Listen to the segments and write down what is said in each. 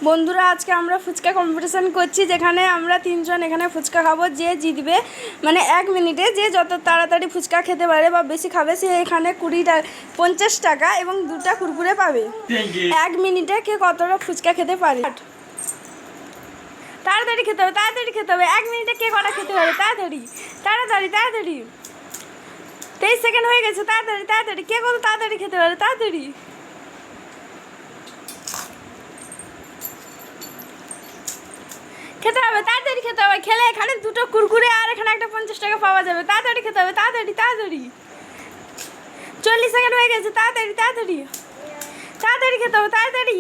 বন্ধুরা আজকে আমরা ফুচকা কম্পিটিশন করছি, যেখানে আমরা তিনজন এখানে ফুচকা খাবো। যে জিতবে মানে 1 মিনিটে যে যত তাড়াতাড়ি ফুচকা খেতে পারে বা বেশি খাবে সে এখানে 50 টাকা এবং 2টা কুরকুরে পাবে। 1 মিনিটে কে কতটা ফুচকা খেতে পারে। তাড়াতাড়ি খেতে হবে, তাড়াতাড়ি খেতে হবে। 1 মিনিটে কে কটা খেতে পারে? তাড়াতাড়ি তাড়াতাড়ি তাড়াতাড়ি। 23 সেকেন্ড হয়ে গেছে। তাড়াতাড়ি তাড়াতাড়ি কে কত তাড়াতাড়ি খেতে পারে? তাড়াতাড়ি খেতে হবে, তাড়াতাড়ি খেতে হবে। খেলে এখানে 2টো কুরকুরে আর এখানে একটা 50 টাকা পাওয়া যাবে। তাড়াতাড়ি খেতে হবে, তাড়াতাড়ি তাড়াতাড়ি। 40 সেকেন্ড হয়ে গেছে। তাড়াতাড়ি তাড়াতাড়ি তাড়াতাড়ি খেতে হবে, তাড়াতাড়ি।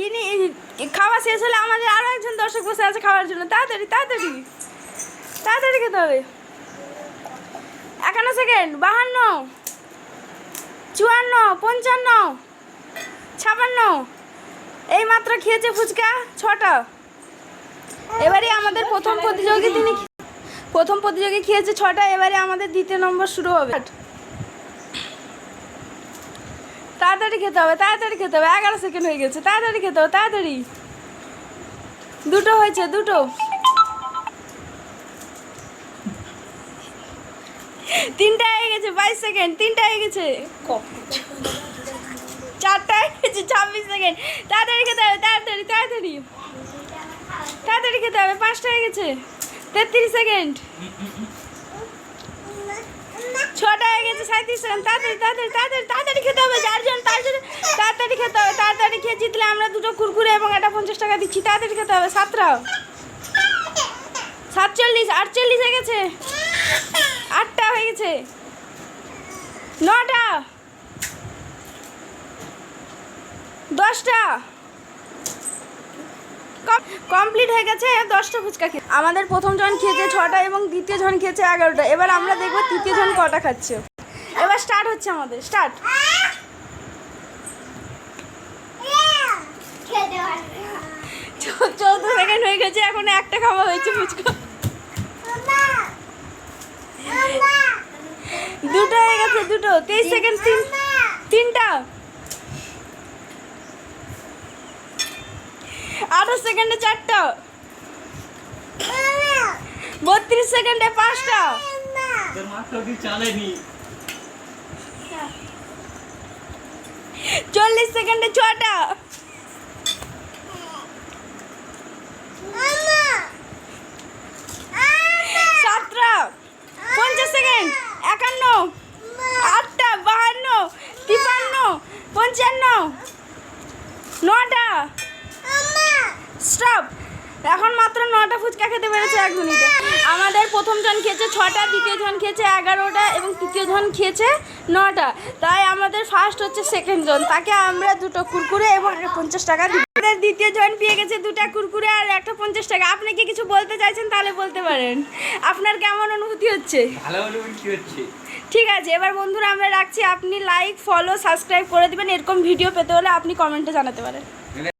খাওয়া শেষ হলে আমাদের আরও একজন দর্শক বসে আছে খাওয়ার জন্য। তাড়াতাড়ি তাড়াতাড়ি তাড়াতাড়ি খেতে হবে। 51 সেকেন্ড, 52, 54, 55, 56। এই মাত্র খেয়েছে ফুচকা 6টা। এবারে আমাদের প্রথম প্রতিযোগী খেয়েছে 6টা। এবারে আমাদের দ্বিতীয় নম্বর শুরু হবে। তাড়াতাড়ি খেতে হবে, তাড়াতাড়ি খেতে হবে। 11 সেকেন্ড হয়ে গেছে। তাড়াতাড়ি খেতে হবে, তাড়াতাড়ি। 2টো হয়েছে, 2টো। 3টা হয়ে গেছে। 22 সেকেন্ড, 3টা হয়ে গেছে। 4টা হয়ে গেছে। 26 সেকেন্ড। তাড়াতাড়ি খেতে হবে, তাড়াতাড়ি তাড়াতাড়ি তাড়াতাড়ি খেতে হবে। 5টা হয়ে গেছে। 33 সেকেন্ড। 6টা হয়ে গেছে। 37 সেকেন্ড। তাড়াতাড়ি তাড়াতাড়ি তাড়াতাড়ি তাড়াতাড়ি খেতে হবে। যার জন্য তাড়াতাড়ি খেতে হবে। তাড়াতাড়ি খেয়ে জিতলে আমরা 2টো কুরকুরে এবং একটা 50 টাকা দিচ্ছি। তাড়াতাড়ি খেতে হবে। 7টা, 47, 48 হয়ে গেছে। 8টা হয়ে গেছে। 9টা, 10টা কমপ্লিট হয়ে গেছে। 10টা ফুচকা খেয়ে আমাদের প্রথম জন খেয়েছে 6টা এবং দ্বিতীয় জন খেয়েছে 11টা। এবার আমরা দেখবো তৃতীয় জন কটা খাচ্ছে। এবার স্টার্ট হচ্ছে আমাদের। স্টার্ট। 14 সেকেন্ড হয়ে গেছে। এখন একটা খাওয়া হয়েছে ফুচকা। 2টা হয়ে গেছে। 2টো। 23 সেকেন্ড। 3টা। 28 সেকেন্ডে 4টা। 32 সেকেন্ডে 5টা। 40 সেকেন্ডে 6টা। 7টা। 50 সেকেন্ড। 51, 8টা, 52, 53, 55, 9টা। স্টপ। এখন মাত্র 9টা ফুচকা খেতে পেরেছে 1 মিনিটে। আমাদের প্রথম জন খেয়েছে 6টা, দ্বিতীয় জন খেয়েছে 11টা এবং তৃতীয় জন খেয়েছে 9টা। তাই আমাদের ফার্স্ট হচ্ছে সেকেন্ড জন, তাকে আমরা 2টো কুরকুরে এবং একটা 50 টাকা দিই। আমাদের দ্বিতীয় জন পেয়ে গেছে 2টা কুরকুরে আর একটা 50 টাকা। আপনি কি কিছু বলতে চাইছেন তাহলে বলতে পারেন। আপনার কেমন অনুভূতি হচ্ছে? ভালো অনুভূতি হচ্ছে। ঠিক আছে, এবার বন্ধুরা আমরা রাখছি। আপনি লাইক, ফলো, সাবস্ক্রাইব করে দেবেন। এরকম ভিডিও পেতে হলে আপনি কমেন্টে জানাতে পারেন।